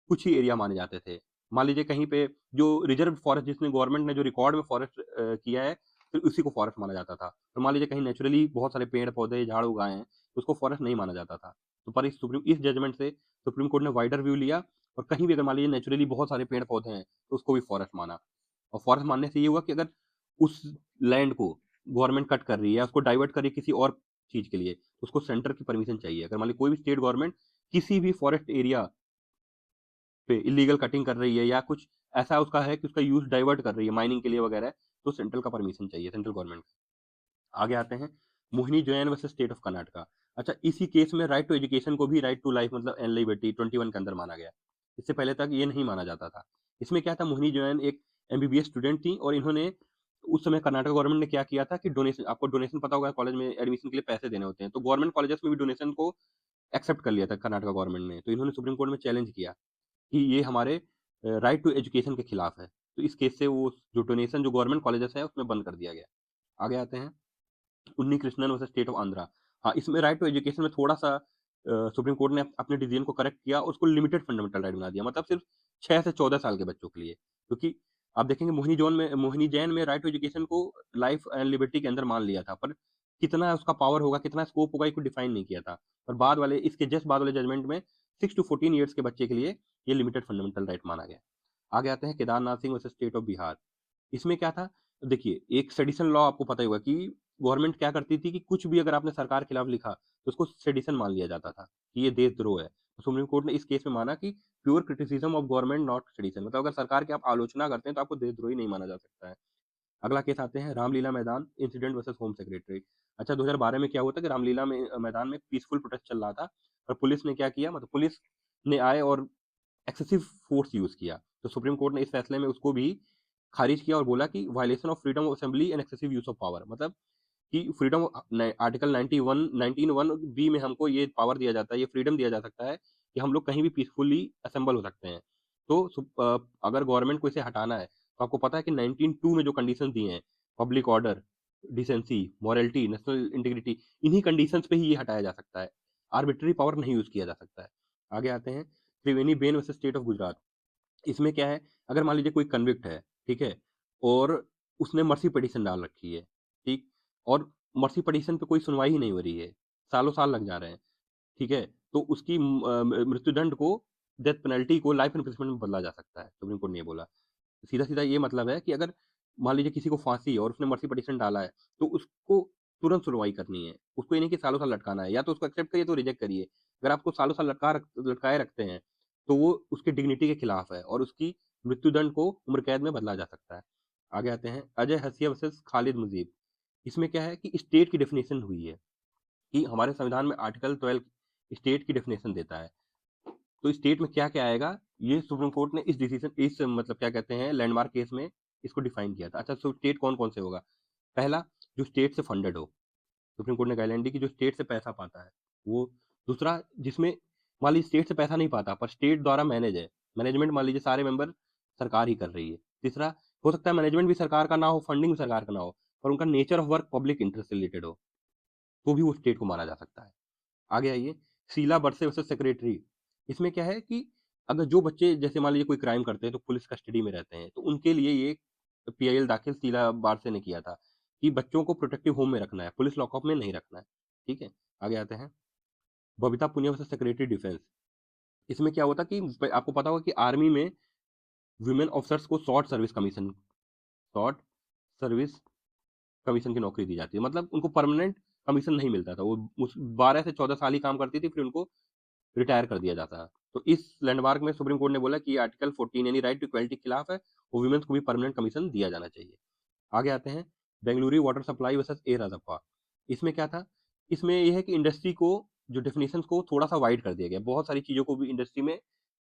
कुछ ही एरिया माने जाते थे। मान लीजिए कहीं पे जो रिजर्व फॉरेस्ट, जिसने गवर्नमेंट ने जो रिकॉर्ड में फॉरेस्ट किया है, तो उसी को फॉरेस्ट माना जाता था। तो मान लीजिए कहीं नेचुरली बहुत सारे पेड़ पौधे झाड़ उगाए हैं, तो उसको फॉरेस्ट नहीं माना जाता था। तो पर इस जजमेंट से सुप्रीम कोर्ट ने वाइडर व्यू लिया, और कहीं भी अगर मान लीजिए नेचुरली बहुत सारे पेड़ पौधे हैं तो उसको भी फॉरेस्ट माना। और फॉरेस्ट मानने से ये हुआ कि अगर उस लैंड को गवर्नमेंट कट कर रही है या उसको डाइवर्ट कर रही है किसी और चीज के लिए, तो उसको सेंटर की परमिशन चाहिए। अगर मान ली कोई भी स्टेट गवर्नमेंट किसी भी फॉरेस्ट एरिया पे इलीगल कटिंग कर रही है या कुछ ऐसा उसका है कि उसका यूज डाइवर्ट कर रही है माइनिंग के लिए वगैरह, तो सेंट्रल का परमिशन चाहिए, सेंट्रल गवर्नमेंट। आगे आते हैं, Mohini Jain versus state of Karnataka. अच्छा, इसी केस में राइट टू एजुकेशन को भी राइट टू लाइफ मतलब एनलिबर्टी 21 के अंदर माना गया। इससे पहले तक ये नहीं माना जाता था। इसमें क्या था, मोहिनी जैन एक एमबीबीएस स्टूडेंट थी, और इन्होंने उस समय कर्नाटक गवर्नमेंट ने क्या किया था कि डोनेशन, आपको डोनेशन पता होगा, कॉलेज में एडमिशन के लिए पैसे देने होते हैं, तो गवर्नमेंट कॉलेजेस में भी डोनेशन को एक्सेप्ट कर लिया था कर्नाटक गवर्नमेंट ने। तो इन्होंने सुप्रीम कोर्ट में चैलेंज किया कि ये हमारे राइट टू एजुकेशन के खिलाफ है। तो इस केस से वो जो डोनेशन जो गवर्नमेंट कॉलेजेस है उसमें बंद कर दिया गया। आगे आते हैं, उन्नी Krishnan versus state of Andhra. हाँ, इसमें राइट टू एजुकेशन में थोड़ा सा सुप्रीम कोर्ट ने अपने डिसीजन को करेक्ट किया और उसको लिमिटेड फंडामेंटल राइट बना दिया, मतलब सिर्फ 6 से 14 साल के बच्चों के लिए। क्योंकि आप देखेंगे मोहिनी जैन में राइट टू एजुकेशन को लाइफ एंड लिबर्टी के अंदर मान लिया था, पर कितना उसका पावर होगा, कितना स्कोप होगा, इसको डिफाइन नहीं किया था। और बाद वाले, इसके जस्ट बाद वाले जजमेंट में 6 to 14 ईयर्स के बच्चे के लिए ये लिमिटेड फंडामेंटल राइट माना गया। आगे आते हैं, Kedarnath Singh versus state of Bihar. इसमें क्या था, देखिए, एक सेडिशन लॉ आपको पता ही होगा कि गवर्नमेंट क्या करती थी कि कुछ भी अगर आपने सरकार के खिलाफ लिखा तो उसको सेडिशन मान लिया जाता था कि ये देशद्रोह है। तो सुप्रीम कोर्ट ने इस केस में माना कि pure criticism of government not sedition, मतलब अगर सरकार की आप आलोचना करते हैं तो आपको देशद्रोही नहीं माना जा सकता है। अगला केस आते हैं, रामलीला मैदान इंसिडेंट वर्सेस होम सेक्रेटरी। अच्छा, 2012 में क्या हुआ था कि रामलीला में मैदान में पीसफुल प्रोटेस्ट चल रहा था, और पुलिस ने क्या किया, मतलब पुलिस ने आए और एक्सेसिव फोर्स यूज किया। तो सुप्रीम कोर्ट ने इस फैसले में उसको भी खारिज किया और बोला कि violation of freedom of assembly and excessive use of power, मतलब कि फ्रीडम, आर्टिकल 91 बी में हमको ये पावर दिया जाता है, ये फ्रीडम दिया जा सकता है कि हम लोग कहीं भी पीसफुली असेंबल हो सकते हैं। तो अगर गवर्नमेंट को इसे हटाना है, तो आपको पता है कि 19(2) में जो कंडीशन दी हैं, public order, decency, morality, national integrity, इन्हीं कंडीशंस पे ही ये हटाया जा सकता है। आर्बिट्री पावर नहीं यूज किया जा सकता है। आगे आते हैं, Triveniben versus state of Gujarat. इसमें क्या है, अगर मान लीजिए कोई कन्विक्ट है, ठीक है, और उसने मर्सी पिटीशन डाल रखी है, ठीक, और मर्सी पिटीशन पे कोई सुनवाई ही नहीं हो रही है, सालों साल लग जा रहे हैं, ठीक है, तो उसकी मृत्युदंड को, डेथ पेनल्टी को लाइफ इम्प्रिजनमेंट में बदला जा सकता है, सुप्रीम कोर्ट ने ये बोला। सीधा-सीधा ये मतलब है कि अगर मान लीजिए किसी को फांसी है और उसने मर्सी पिटीशन डाला है, तो उसको तुरंत सुनवाई करनी है। उसको ये नहीं कि सालों-साल लटकाना है, या तो उसको एक्सेप्ट करिए तो रिजेक्ट करिए। अगर आपको सालों-साल लटकाए रखते हैं, तो वो उसकी डिग्निटी के खिलाफ है और उसकी मृत्युदंड को उम्र कैद में बदला जा सकता है। आगे आते हैं, अजय हसिया वर्सेस खालिद मुजीब। इसमें क्या है कि स्टेट की डेफिनिशन हुई है कि हमारे संविधान में आर्टिकल 12 स्टेट की डेफिनेशन देता है। तो स्टेट में क्या-क्या आएगा, ये सुप्रीम कोर्ट ने इस मतलब क्या कहते हैं लैंडमार्क केस में इसको डिफाइन किया था। अच्छा, सो स्टेट कौन-कौन से होगा? पहला, जो स्टेट से फंडेड हो। सुप्रीम कोर्ट ने गाइडलाइन दी कि जो स्टेट से पैसा पाता है, वो। दूसरा, जिसमें मान लीजिए स्टेट से पैसा नहीं पाता पर स्टेट द्वारा मैनेज है। मैनेजमेंट मान लीजिए सारे मेंबर सरकार ही कर रही है। तीसरा, हो सकता है मैनेजमेंट भी सरकार का ना हो, फंडिंग भी सरकार का ना हो, पर उनका nature of work public interest से रिलेटेड हो, तो भी वो स्टेट को माना जा सकता है। आगे आइए, शीला बरसे वर्सेस सेक्रेटरी। इसमें क्या है कि अगर जो बच्चे जैसे मान लीजिए कोई क्राइम करते हैं तो पुलिस कस्टडी में रहते हैं, तो उनके लिए ये पीआईएल दाखिल शीला बारसे ने किया था कि बच्चों को प्रोटेक्टिव होम में रखना है, पुलिस लॉकअप में नहीं रखना है। ठीक है? आगे आते हैं, Babita Punia versus secretary defence. इसमें क्या होता कि आपको पता होगा कि आर्मी में वुमेन ऑफिसर्स को शॉर्ट सर्विस कमीशन की नौकरी दी जाती है। मतलब उनको परमानेंट कमीशन नहीं मिलता था। वो उस 12 से 14 साल ही काम करती थी, फिर उनको रिटायर कर दिया जाता है। तो इस लैंडमार्क में सुप्रीम कोर्ट ने बोला कि आर्टिकल 14 यानी राइट टू इक्वालिटी के खिलाफ है और वुमेन्स को भी परमानेंट कमीशन दिया जाना चाहिए। आगे आते हैं, Bengaluru water supply versus A Rajappa. इसमें क्या था? इसमें ये है कि इंडस्ट्री को जो डेफिनेशंस को थोड़ा-सा वाइड कर दिया गया। बहुत सारी चीज़ों को भी इंडस्ट्री में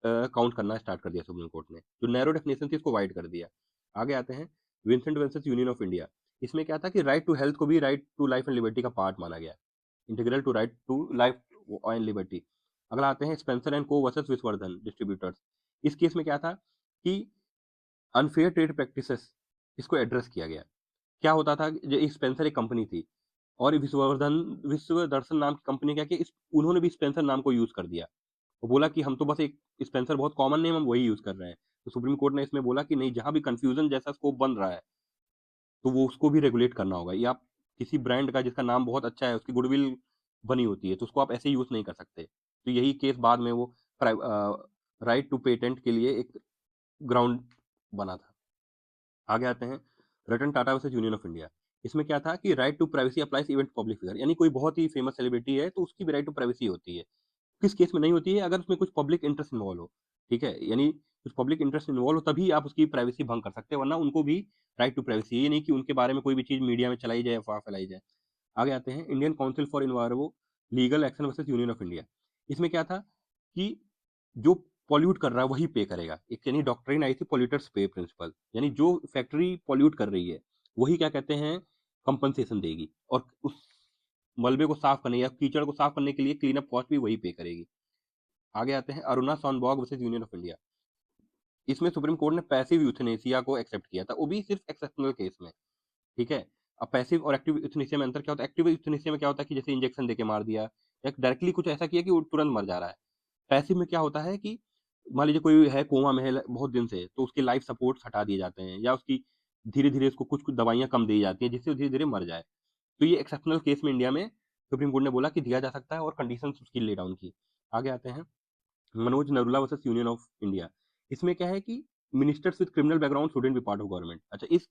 काउंट करना स्टार्ट कर दिया सुप्रीम कोर्ट ने। जो नैरो डेफिनेशन थी उसको वाइड कर दिया। आगे आते हैं, Vincent versus union of India. इसमें क्या था कि राइट टू हेल्थ को भी right to life and liberty का पार्ट माना गया। Integral to right to life and liberty. अगला आते हैं, Spencer and co versus Vishwavardhan distributors. इस केस में क्या था कि अनफेयर ट्रेड प्रैक्टिसेस, इसको एड्रेस किया गया। क्या होता था, जो स्पेंसर एक कंपनी थी और विश्वदर्शन नाम की कंपनी क्या कि उन्होंने भी स्पेंसर नाम को यूज कर दिया। वो बोला कि हम तो बस एक स्पेंसर बहुत कॉमन नेम, हम वही यूज कर रहे हैं। तो सुप्रीम कोर्ट ने इसमें बोला कि नहीं, जहां भी कंफ्यूजन जैसा स्कोप बन रहा है तो वो उसको भी रेगुलेट करना होगा। या आप किसी ब्रांड का जिसका नाम बहुत अच्छा है, उसकी गुडविल बनी होती है, तो उसको आप ऐसे यूज नहीं कर सकते। तो यही केस बाद में वो राइट टू पेटेंट के लिए एक ग्राउंड बना था। आगे आते हैं, Ratan Tata versus union of India. इसमें क्या था कि right to privacy applies even to public figure, यानी कोई बहुत ही फेमस सेलिब्रिटी है तो उसकी भी राइट टू प्राइवेसी होती है। किस केस में नहीं होती है? अगर उसमें कुछ पब्लिक इंटरेस्ट इन्वॉल्व हो। ठीक है? यानी कुछ पब्लिक इंटरेस्ट इन्वॉल्व हो तभी आप उसकी प्राइवेसी भंग कर सकते हैं, वरना उनको भी राइट टू प्राइवेसी है। ये नहीं कि उनके बारे में कोई भी चीज़ मीडिया में चलाई जाए, अफ़वाह फैलाई जाए। आगे आते हैं, Indian council for environmental legal action versus union of India. इसमें क्या था कि जो पॉल्यूट कर रहा है वही पे करेगा। एक यानी डॉक्ट्रिन आई थी पॉल्यूटर्स पे प्रिंसिपल, यानी जो फैक्ट्री पॉल्यूट कर रही है वही क्या कहते हैं कंपनसेशन देगी, और उस मलबे को साफ करने या कीचड़ को साफ करने के लिए क्लीन अप कॉस्ट भी वही पे करेगी। आगे आते हैं, Aruna Shanbaug versus union of India. इसमें सुप्रीम कोर्ट ने पैसिव यूथनेसिया को एक्सेप्ट किया था, वो भी सिर्फ एक्सेप्शनल केस में। ठीक है? अब पैसिव और एक्टिव यूथनेसिया में अंतर क्या होता है? एक्टिव यूथनेसिया में क्या होता है कि जैसे इंजेक्शन देके मार दिया या डायरेक्टली कुछ ऐसा किया कि वो तुरंत मर जा रहा है। पैसिव में क्या होता है कि मान लीजिए कोई है कोमा में है बहुत दिन से, तो उसके लाइफ सपोर्ट्स हटा दिए जाते हैं या उसकी धीरे-धीरे उसको कुछ-कुछ दवाइयाँ कम दी जाती हैं जिससे वो धीरे-धीरे मर जाए। तो ये एक्सेप्शनल केस में इंडिया में सुप्रीम कोर्ट ने बोला कि दिया जा सकता है और कंडीशंस उसकी ले डाउन की। आगे आते हैं, Manoj Narula versus union of India. इसमें क्या है कि ministers with criminal background shouldn't be part of government. अच्छा, इस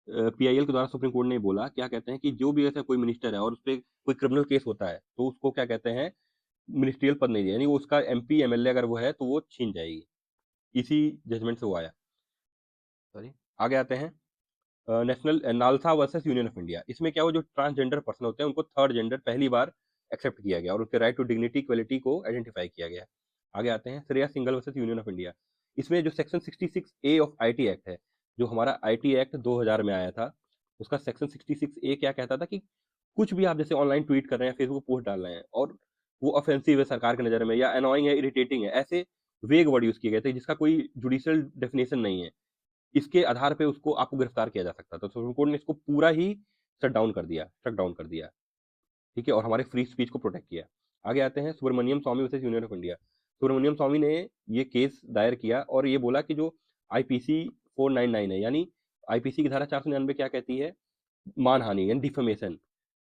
पीआईएल के द्वारा सुप्रीम कोर्ट ने बोला, क्या कहते हैं कि जो भी ऐसा कोई मिनिस्टर है और उस पे कोई क्रिमिनल केस होता है तो उसको क्या कहते हैं मिनिस्ट्रियल पद नहीं दिया, यानी वो उसका एमपी एमएलए अगर वो है तो वो छीन जाएगी। इसी जजमेंट से वो आया। सॉरी। आगे आते हैं, national NALSA versus union of India. इसमें क्या, वो जो ट्रांसजेंडर पर्सन होते हैं उनको थर्ड जेंडर पहली बार एक्सेप्ट किया गया और उसके राइट टू डिग्निटी इक्वलिटी को आइडेंटिफाई किया गया। आगे आते हैं, Shreya single versus union of India. इसमें जो section 66 A of IT act है, जो हमारा आईटी एक्ट 2000 में आया था, उसका सेक्शन 66 ए क्या कहता था कि कुछ भी आप जैसे ऑनलाइन ट्वीट कर रहे हैं, फेसबुक पोस्ट डाल रहे हैं और वो ऑफेंसिव है सरकार की नज़र में या अनोइंग है, इरिटेटिंग है, ऐसे वेग वर्ड यूज किए गए थे जिसका कोई जुडिशियल डेफिनेशन नहीं है। इसके आधार पे उसको आपको गिरफ्तार किया जा सकता था। तो सुप्रीम कोर्ट ने इसको पूरा ही शट डाउन कर दिया। ठीक है? और हमारे फ्री स्पीच को प्रोटेक्ट किया। आगे आते हैं, Subramanian Swamy versus union of India. Subramanian Swamy ने ये केस दायर किया और ये बोला कि जो आईपीसी 499 है, यानी आईपीसी की धारा 499 क्या कहती है? मानहानि यानी डिफेमेशन।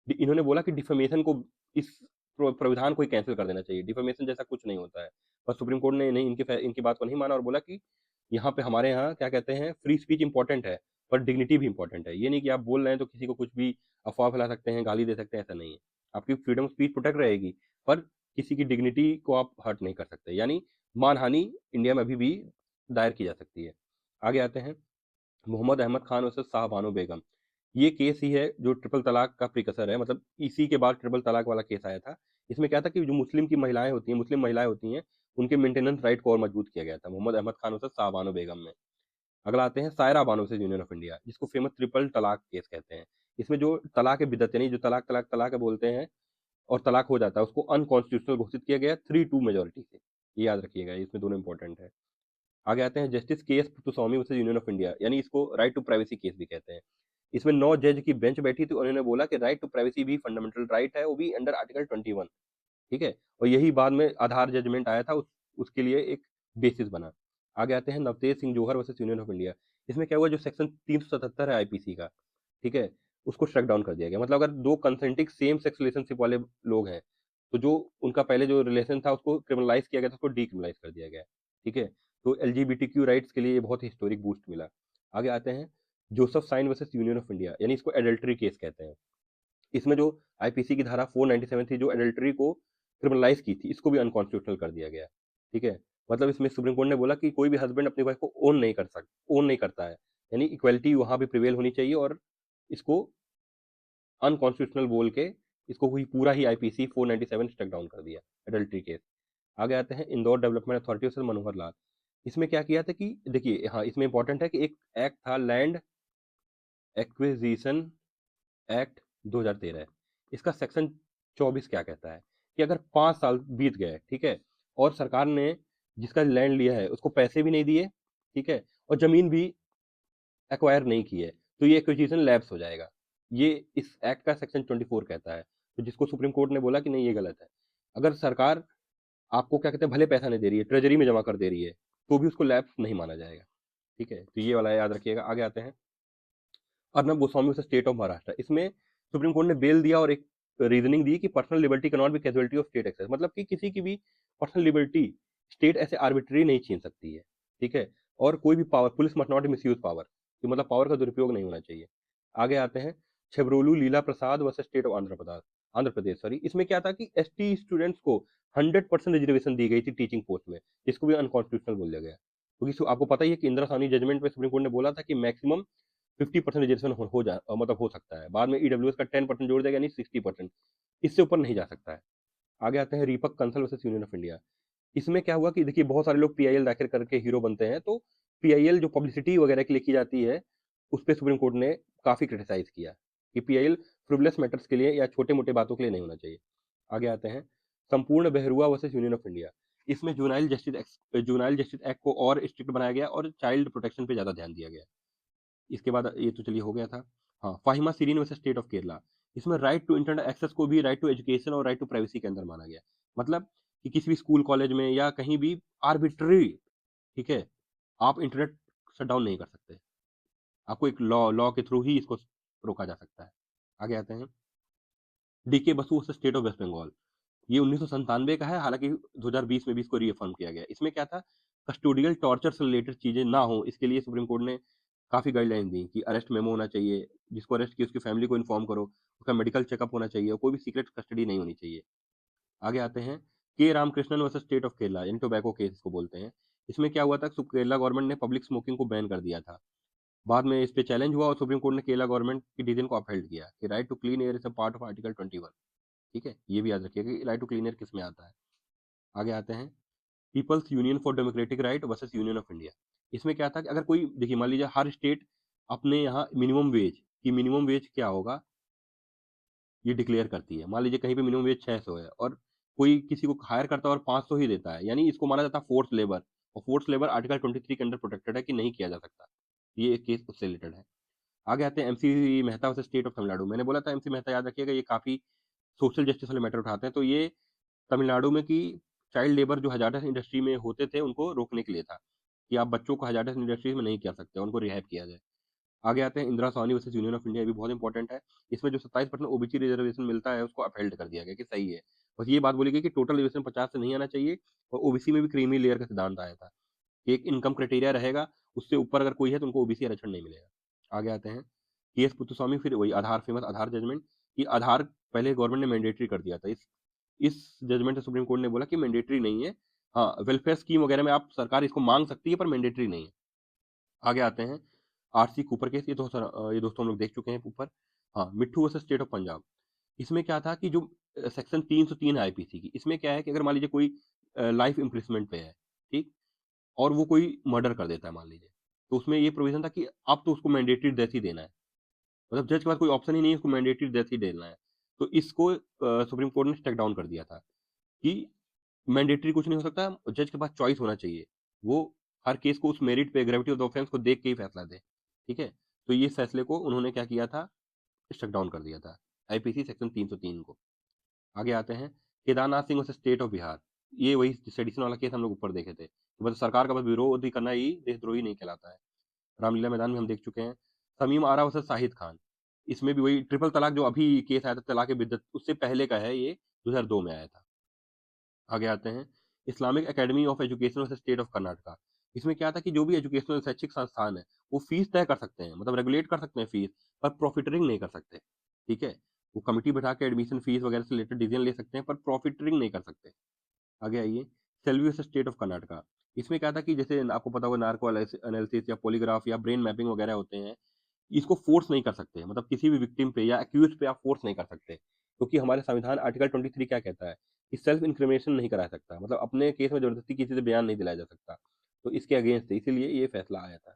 इन्होंने बोला कि डिफेमेशन को इस प्राविधान कोई कैंसिल कर देना चाहिए। डिफेमेशन जैसा कुछ नहीं होता है। पर सुप्रीम कोर्ट ने नहीं इनकी बात को नहीं माना और बोला कि यहाँ पे हमारे यहाँ क्या कहते हैं, फ्री स्पीच इंपॉर्टेंट है, पर डिग्निटी भी इंपॉर्टेंट है। ये नहीं कि आप बोल रहे हैं तो किसी को कुछ भी अफवाह फैला सकते हैं, गाली दे सकते हैं, ऐसा नहीं है। आपकी फ्रीडम ऑफ स्पीच प्रोटेक्ट रहेगी, पर किसी की डिग्निटी को आप हर्ट नहीं कर सकते। यानी मानहानि इंडिया में अभी भी दायर की जा सकती है। आगे आते हैं, मोहम्मद अहमद खान वर्सेस शाहबानो बेगम। ये केस ही है जो ट्रिपल तलाक का प्रिकसर है, मतलब इसी के बाद ट्रिपल तलाक वाला केस आया था। इसमें क्या था कि जो मुस्लिम की महिलाएं होती हैं, मुस्लिम महिलाएं होती हैं, उनके मेंटेनेंस राइट को और मजबूत किया गया था मोहम्मद अहमद खान वर्सेस शाहबानो बेगम में। अगला आते हैं Saira Bano versus union of India, जिसको फेमस ट्रिपल तलाक केस कहते हैं। इसमें जो तलाक बिदत यानी जो तलाक तलाक तलाक बोलते हैं और तलाक हो जाता है, उसको अनकॉन्स्टिट्यूशनल घोषित किया गया 3-2 मेजोरिटी से। ये याद रखिएगा, इसमें दोनों इंपॉर्टेंट है। आगे आते हैं जस्टिस के S Puttaswamy versus union of India, यानी इसको राइट टू प्राइवेसी केस भी कहते हैं। इसमें 9 जज की बेंच बैठी थी, उन्होंने बोला कि राइट टू प्राइवेसी भी फंडामेंटल राइट है, वो भी अंडर आर्टिकल 21। ठीक है, और यही बाद में आधार जजमेंट आया था, उसके लिए एक बेसिस बना। आगे आते हैं नवतेज सिंह जोहर वर्सेस यूनियन ऑफ इंडिया। इसमें क्या हुआ, जो सेक्शन 377 है आईपीसी का, ठीक है, उसको स्ट्रक डाउन कर दिया गया। मतलब अगर दो कंसेंटिंग सेम सेक्स रिलेशनशिप वाले लोग हैं, तो जो उनका पहले जो रिलेशन था उसको क्रिमिनलाइज किया गया था, उसको डीक्रिमिनलाइज कर दिया गया। ठीक है, तो एलजीबीटीक्यू राइट्स के लिए ये बहुत हिस्टोरिक बूस्ट मिला। आगे आते हैं Joseph Shine versus union of India, यानी इसको एडल्ट्री केस कहते हैं। इसमें जो आईपीसी की धारा 497 थी, जो एडल्ट्री को क्रिमिनलाइज की थी, इसको भी अनकॉन्स्टिट्यूशनल कर दिया गया। ठीक है, मतलब इसमें सुप्रीम कोर्ट ने बोला कि कोई भी हस्बैंड अपनी वाइफ को ओन नहीं करता है, यानी इक्वलिटी वहां भी प्रिवेल होनी चाहिए, और इसको अनकॉन्स्टिट्यूशनल बोल के इसको हुई पूरा ही आईपीसी 497 स्टक डाउन कर दिया, एडल्ट्री केस। आगे आते हैं इंदौर डेवलपमेंट अथॉरिटी से मनोहर लाल। इसमें क्या किया था कि देखिए, हाँ इसमें इंपॉर्टेंट है कि एक एक्ट था लैंड एक्विजिशन एक्ट 2013। इसका सेक्शन 24 क्या कहता है कि अगर 5 साल बीत गए, ठीक है, और सरकार ने जिसका लैंड लिया है उसको पैसे भी नहीं दिए, ठीक है, और जमीन भी एक्वायर नहीं की है, तो ये एक्विजिशन लैप्स हो जाएगा। ये इस एक्ट का सेक्शन 24 कहता है। तो जिसको सुप्रीम कोर्ट ने बोला कि नहीं, ये गलत है। अगर सरकार आपको क्या कहते हैं, भले पैसा नहीं दे रही है, ट्रेजरी में जमा कर दे रही है, तो भी उसको लैप्स नहीं माना जाएगा। ठीक है, तो ये वाला याद रखिएगा। आगे आते हैं Arnab Goswami versus state of Maharashtra. इसमें सुप्रीम कोर्ट ने बेल दिया और एक रीजनिंग दी कि personal liberty can not be casualty of state excess, मतलब कि किसी की भी पर्सनल लिबर्टी स्टेट ऐसे आर्बिट्री नहीं छीन सकती है। ठीक है, और कोई भी power, police must not misuse power, कि मतलब पावर का दुरुपयोग नहीं होना चाहिए। आगे आते हैं Chabrolu Leela Prasad versus state of Andhra Pradesh sorry. इसमें क्या था कि एसटी स्टूडेंट्स को 100% रिजर्वेशन दी गई थी टीचिंग पोस्ट में, जिसको भी अनकॉन्स्टिट्यूशनल बोल दिया गया। क्योंकि आपको पता ही है कि इंदिरा साहनी जजमेंट में सुप्रीम कोर्ट ने बोला था कि मैक्सिमम 50% रिजर्वेशन मतलब हो सकता है। बाद में ईडब्ल्यूएस का 10% जोड़ देगा, यानी 60%, इससे ऊपर नहीं जा सकता है। आगे आते हैं Deepak Kansal versus union of India. इसमें क्या हुआ कि देखिए, बहुत सारे लोग पीआईएल दाखिल करके हीरो बनते हैं, तो पीआईएल जो पब्लिसिटी वगैरह के लिए की जाती है, उस पर सुप्रीम कोर्ट ने काफी क्रिटिसाइज किया कि पीआईएल फ्रिवलेस मैटर्स के लिए या छोटे मोटे बातों के लिए नहीं होना चाहिए। आगे आते हैं संपूर्ण बहरुआ वर्सेस यूनियन ऑफ इंडिया। इसमें जुनाइल जस्टिस एक्ट को और स्ट्रिक्ट बनाया गया और चाइल्ड प्रोटेक्शन पे ज्यादा ध्यान दिया गया। इसके बाद ये तो चलिए हो गया था। हाँ, Faheema Shirin versus state of Kerala. इसमें राइट टू इंटरनेट एक्सेस को भी राइट टू एजुकेशन और राइट टू प्राइवेसी के अंदर माना गया। मतलब कि किसी भी स्कूल कॉलेज में या कहीं भी आर्बिट्री, ठीक है, आप इंटरनेट शट डाउन नहीं कर सकते। आपको एक लॉ के थ्रू ही इसको रोका जा सकता है। आगे आते हैं D K Basu versus state of west Bengal. ये 1997 का है, हालांकि 2020 में भी इसको रीअफर्म किया गया। इसमें क्या था, कस्टोडियल टॉर्चर से रिलेटेड चीजें ना हो, इसके लिए सुप्रीम कोर्ट ने काफी गाइडलाइन दी कि अरेस्ट मेमो होना चाहिए, जिसको अरेस्ट किया उसकी फैमिली को इन्फॉर्म करो, उसका मेडिकल चेकअप होना चाहिए, और कोई भी सीक्रेट कस्टडी नहीं होनी चाहिए। आगे आते हैं के Ramakrishnan versus state of Kerala, यानी टोबैको केस इसको बोलते हैं। इसमें क्या हुआ था, केरला गवर्नमेंट ने पब्लिक स्मोकिंग को बैन कर दिया था। बाद में इस पे चैलेंज हुआ और सुप्रीम कोर्ट ने केरला गवर्नमेंट की डिसीजन को अपहेल्ड किया कि right to clean air is a part of article 21। ठीक है, ये भी याद रखिएगा कि राइट टू क्लीन एयर किस में आता है। आगे आते हैं people's union for democratic right versus union of India. इसमें क्या था कि अगर कोई, देखिए मान लीजिए हर स्टेट अपने यहाँ मिनिमम वेज क्या होगा ये डिक्लेयर करती है। मान लीजिए कहीं पे मिनिमम वेज 600 है और कोई किसी को हायर करता है और 500 ही देता है, यानी इसको माना जाता है फोर्स लेबर, और फोर्स लेबर आर्टिकल 23 के अंडर प्रोटेक्टेड है कि नहीं किया जा सकता। ये एक केस उससे रिलेटेड है। आगे आते हैं MC Mehta versus state of Tamil Nadu. मैंने बोला था एमसी मेहता, याद रखिएगा, ये काफी सोशल जस्टिस वाले मैटर उठाते हैं। तो ये तमिलनाडु में कि चाइल्ड लेबर जो हजारस इंडस्ट्री में होते थे, उनको रोकने के लिए था कि आप बच्चों को हजारस इंडस्ट्रीज में नहीं कर सकते, उनको रिहैब किया जाए। आगे आते हैं Indira Sahni versus union of India, भी बहुत इंपॉर्टेंट है। इसमें जो 27% ओबीसी रिजर्वेशन मिलता है उसको अपहेल्ड कर दिया गया कि सही है, बस ये बात बोली गई कि टोटल रिजर्वेशन 50 से नहीं आना चाहिए, और ओबीसी में भी क्रीमी लेयर का सिद्धांत आया था कि एक इनकम क्राइटेरिया रहेगा, उससे ऊपर अगर कोई है तो उनको ओबीसी आरक्षण नहीं मिलेगा। आगे आते हैं के एस पुत्तस्वामी, फिर वही आधार, फेमस आधार जजमेंट। कि आधार पहले गवर्नमेंट ने मैंडेटरी कर दिया था, इस जजमेंट से सुप्रीम कोर्ट ने बोला कि मैंडेटरी नहीं है। हाँ, वेलफेयर स्कीम वगैरह में आप सरकार इसको मांग सकती है, पर मैंडेटरी नहीं है। आगे आते हैं आरसी कूपर केस, ये दोस्तों हम लोग देख चुके हैं ऊपर। हाँ, मिट्ठू वर्सेस स्टेट ऑफ पंजाब। इसमें क्या था कि जो सेक्शन 303 आईपीसी की, इसमें क्या है कि अगर मान लीजिए कोई लाइफ इम्प्रिजमेंट पे है, ठीक, और वो कोई मर्डर कर देता है मान लीजिए, तो उसमें ये प्रोविजन था कि अब तो उसको मैंडेटरी डेथ ही देना है। मतलब जज के पास कोई ऑप्शन ही नहीं है, उसको मैंडेटरी डेथ ही देना है। तो इसको सुप्रीम कोर्ट ने स्टेक डाउन कर दिया था कि मैंडेटरी कुछ नहीं हो सकता, जज के पास चॉइस होना चाहिए। वो हर केस को उस मेरिट पे, ग्रेविटी ऑफ द ऑफेंस को देख के ही फैसला दे। ठीक है, तो ये फैसले को उन्होंने क्या किया था, स्टेक डाउन कर दिया था, आईपीसी सेक्शन 303 को। आगे आते हैं Kedarnath Singh versus state of Bihar. ये वही सेडिशन वाला केस हम लोग ऊपर देखे थे, तो बस सरकार का बस विरोध ही करना ही देशद्रोही नहीं कहलाता है। रामलीला मैदान में हम देख चुके हैं। तमीम आरा वर्सेस शाहिद खान। इसमें भी वही ट्रिपल तलाक, जो अभी केस आया था तलाक बिद्दत, उससे पहले का है ये, 2002 में आया था। आगे आते हैं Islamic academy of education versus state of Karnataka. इसमें क्या था कि जो भी एजुकेशनल शैक्षिक संस्थान है, वो फीस तय कर सकते हैं, मतलब रेगुलेट कर सकते हैं फीस, पर प्रॉफिटरिंग नहीं कर सकते। ठीक है, वो कमिटी बैठा के एडमिशन फीस वगैरह से रिलेटेड डिसीजन ले सकते हैं, पर प्रॉफिटरिंग नहीं कर सकते। आगे आइए Selvi versus state of Karnataka. इसमें क्या था कि जैसे आपको पता होगा, नार्को एनालिसिस या पॉलीग्राफ या ब्रेन मैपिंग वगैरह होते हैं, इसको फोर्स नहीं कर सकते, मतलब किसी भी विक्टिम पे या एक्यूज पे आप फोर्स नहीं कर सकते, क्योंकि हमारे संविधान आर्टिकल 23 क्या कहता है कि सेल्फ इंक्रिमिनेशन नहीं करा सकता, मतलब अपने केस में जबरदस्ती किसी से बयान नहीं दिलाया जा सकता। तो इसके अगेंस्ट है, इसीलिए ये फैसला आया था।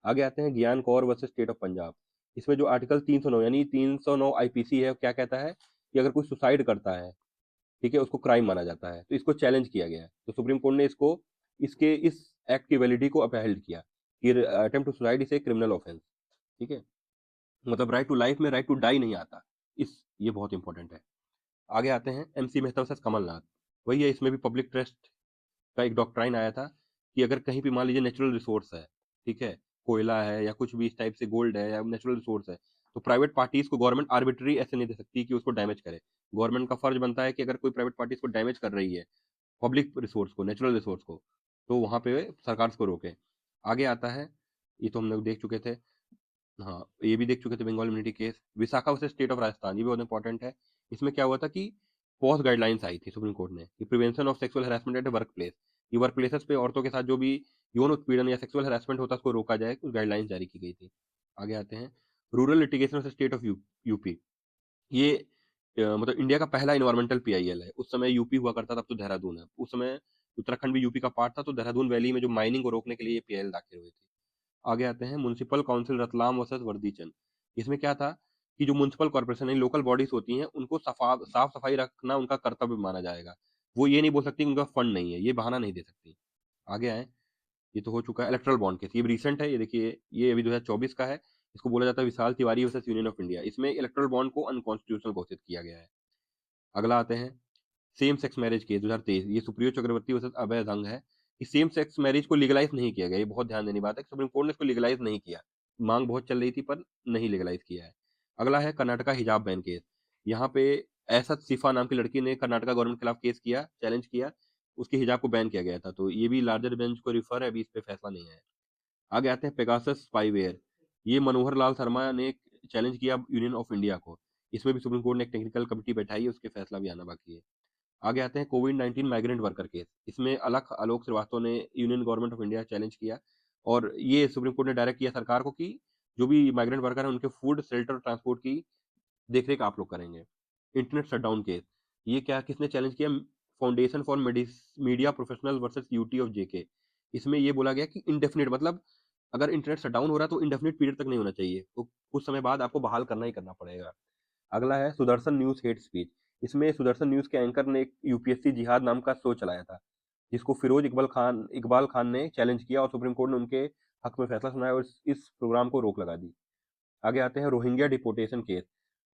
आगे आते हैं ज्ञान Kaur versus state of Punjab. इसमें जो आर्टिकल 309 यानी 309 आईपीसी है, क्या कहता है कि अगर कोई सुसाइड करता है, ठीक है, उसको क्राइम माना जाता है, तो इसको चैलेंज किया गया है। तो सुप्रीम कोर्ट ने इसको, इसके इस एक्ट की वैलिडिटी को अपहेल्ड किया कि attempt to suicide is a criminal offence. ठीक है, मतलब राइट टू लाइफ में राइट टू डाई नहीं आता। इस ये बहुत इंपॉर्टेंट है। आगे आते हैं एमसी मेहता वर्सेस कमलनाथ। वही है, इसमें भी पब्लिक ट्रस्ट का एक डॉक्ट्राइन आया था कि अगर कहीं पे मान लीजिए नेचुरल रिसोर्स है, ठीक है, कोयला है या कुछ भी इस टाइप से, गोल्ड है या नेचुरल रिसोर्स है, तो प्राइवेट पार्टीज को गवर्नमेंट आर्बिट्री ऐसे नहीं दे सकती कि उसको डैमेज करे। गवर्नमेंट का फर्ज बनता है कि अगर कोई प्राइवेट पार्टी इसको डैमेज कर रही है, पब्लिक रिसोर्स को, नेचुरल रिसोर्स को, तो वहां पे सरकार इसको रोके। आगे आता है, ये तो हम लोग देख चुके थे। हाँ, ये भी देख चुके थे, Bengal immunity case. Vishakha versus state of Rajasthan, ये भी बहुत इंपॉर्टेंट है। इसमें क्या हुआ था कि पॉस गाइडलाइंस आई थी सुप्रीम कोर्ट ने कि prevention of sexual harassment at work place, ये वर्क प्लेसेस पे औरतों के साथ जो भी यौन उत्पीड़न या सेक्सुअल हरासमेंट होता है उसको रोका जाए, कुछ गाइडलाइंस जारी की गई थी। आगे आते हैं rural litigation of state of UP. ये मतलब इंडिया का पहला इन्वायरमेंटल पीआईएल है। उस समय यूपी हुआ करता था, अब तो देहरादून है। उस समय उत्तराखंड भी यूपी का पार्ट था, तो देहरादून वैली में जो माइनिंग को रोकने के लिए ये पीआईएल दाखिल हुई थी। आगे आते हैं म्युनिसिपल काउंसिल रतलाम वर्सेस वर्दीचन। इसमें क्या था कि जो म्युनिसिपल कॉर्पोरेशन है, लोकल बॉडीज होती हैं, उनको साफ सफाई रखना उनका कर्तव्य माना जाएगा। वो ये नहीं बोल सकती कि उनका फंड नहीं है, ये बहाना नहीं दे सकती। आगे आए, ये तो हो चुका है इलेक्ट्रल बॉन्ड केस, ये भी रिसेंट है, ये देखिए, ये अभी 2024 का है। इसको बोला जाता है Vishal Tiwari versus union of India. इसमें इलेक्ट्रल बॉन्ड को अनकॉन्स्टिट्यूशनल घोषित किया गया है। अगला आते हैं सेम सेक्स मैरिज केस 2023, ये सुप्रियो चक्रवर्ती वर्सेस अभय दंग है। कि सेम सेक्स मैरिज को लीगलाइज नहीं किया गया, ये बहुत ध्यान देने की बात है कि सुप्रीम कोर्ट ने इसको लीगलाइज नहीं किया। मांग बहुत चल रही थी, पर नहीं लीगलाइज किया है। अगला है कर्नाटका हिजाब बैन केस। यहाँ पे ऐसा सिफा नाम की लड़की ने कर्नाटका गवर्नमेंट के खिलाफ केस किया, चैलेंज किया, उसके हिजाब को बैन किया गया था। तो ये भी लार्जर बेंच को रिफर है, अभी इस पे फैसला नहीं है। आगे आते हैं पेगासस स्पाईवेयर। ये मनोहर लाल शर्मा ने चैलेंज किया यूनियन ऑफ इंडिया को। इसमें भी सुप्रीम कोर्ट ने एक टेक्निकल कमेटी बैठाई है, उसके फैसला भी आना बाकी है। आगे आते हैं कोविड-19 माइग्रेंट वर्कर केस। इसमें अलख आलोक श्रीवास्तव ने union government of India challenge किया, और ये सुप्रीम कोर्ट ने डायरेक्ट किया सरकार को कि जो भी माइग्रेंट वर्कर हैं उनके फूड, शेल्टर, ट्रांसपोर्ट की देख-रेख आप लोग करेंगे। इंटरनेट शटडाउन केस, ये क्या किसने चैलेंज किया? Foundation for media professional versus UT of JK. इसमें ये बोला गया कि इंडेफिनिट, मतलब अगर इंटरनेट शटडाउन हो रहा है तो इंडेफिनिट पीरियड तक नहीं होना चाहिए, तो कुछ समय बाद आपको बहाल करना ही करना पड़ेगा। अगला है सुदर्शन न्यूज हेट स्पीच। इसमें सुदर्शन न्यूज के एंकर ने एक यूपीएससी जिहाद नाम का शो चलाया था, जिसको फिरोज इकबाल खान ने चैलेंज किया, और सुप्रीम कोर्ट ने उनके हक में फैसला सुनाया और इस प्रोग्राम को रोक लगा दी। आगे आते हैं रोहिंग्या डिपोर्टेशन केस।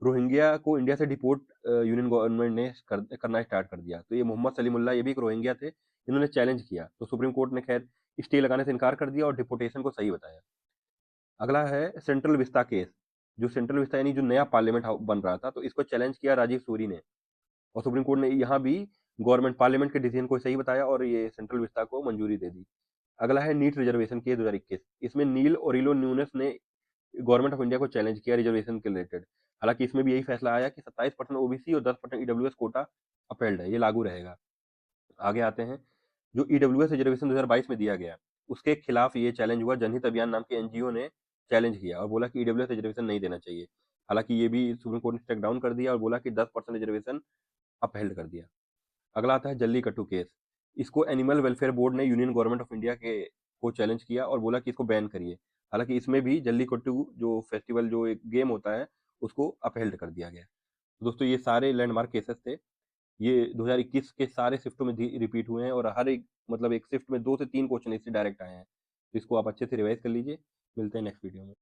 रोहिंग्या को इंडिया से डिपोर्ट यूनियन गवर्नमेंट ने करना स्टार्ट कर दिया। तो ये मोहम्मद सलीमुल्लाह, ये भी एक रोहिंग्या थे, इन्होंने चैलेंज किया, तो सुप्रीम कोर्ट ने खैर स्टे लगाने से इनकार कर दिया और डिपोर्टेशन को सही बताया। अगला है सेंट्रल विस्ता केस। जो सेंट्रल विस्ता यानी जो नया पार्लियामेंट बन रहा था, तो इसको चैलेंज किया राजीव सूरी ने। और सुप्रीम कोर्ट ने यहाँ भी गवर्नमेंट पार्लियामेंट के डिसीजन को सही बताया और ये सेंट्रल विस्टा को मंजूरी दे दी। अगला है नीट रिजर्वेशन केस 2021। इसमें नील ओरिलो न्यूनेस ने गवर्नमेंट ऑफ इंडिया को चैलेंज किया रिजर्वेशन के रिलेटेड। हालांकि इसमें भी यही फैसला आया कि 27% ओबीसी और 10% ईडब्ल्यूएस कोटा अपहेल्ड है, ये लागू रहेगा। आगे आते हैं, जो ईडब्ल्यूएस रिजर्वेशन 2022 में दिया गया, उसके खिलाफ ये चैलेंज हुआ। जनहित अभियान नाम के एनजीओ ने चैलेंज किया और बोला कि ईडब्ल्यूएस रिजर्वेशन नहीं देना चाहिए। हालांकि ये भी सुप्रीम कोर्ट ने स्ट्राइक डाउन कर दिया और बोला कि 10% रिजर्वेशन अपहेल्ड कर दिया। अगला आता है जल्लीकट्टू केस। इसको एनिमल वेलफेयर बोर्ड ने यूनियन गवर्नमेंट ऑफ इंडिया के को चैलेंज किया और बोला कि इसको बैन करिए। हालांकि इसमें भी जल्लीकट्टू जो फेस्टिवल जो एक गेम होता है उसको अपहेल्ड कर दिया गया। तो दोस्तों ये सारे लैंडमार्क केसेस थे। ये 2021 के सारे शिफ्टों में रिपीट हुए हैं और हर एक मतलब एक शिफ्ट में 2 से 3 क्वेश्चन इससे डायरेक्ट आए हैं। तो इसको आप अच्छे से रिवाइज कर लीजिए। मिलते हैं नेक्स्ट वीडियो में।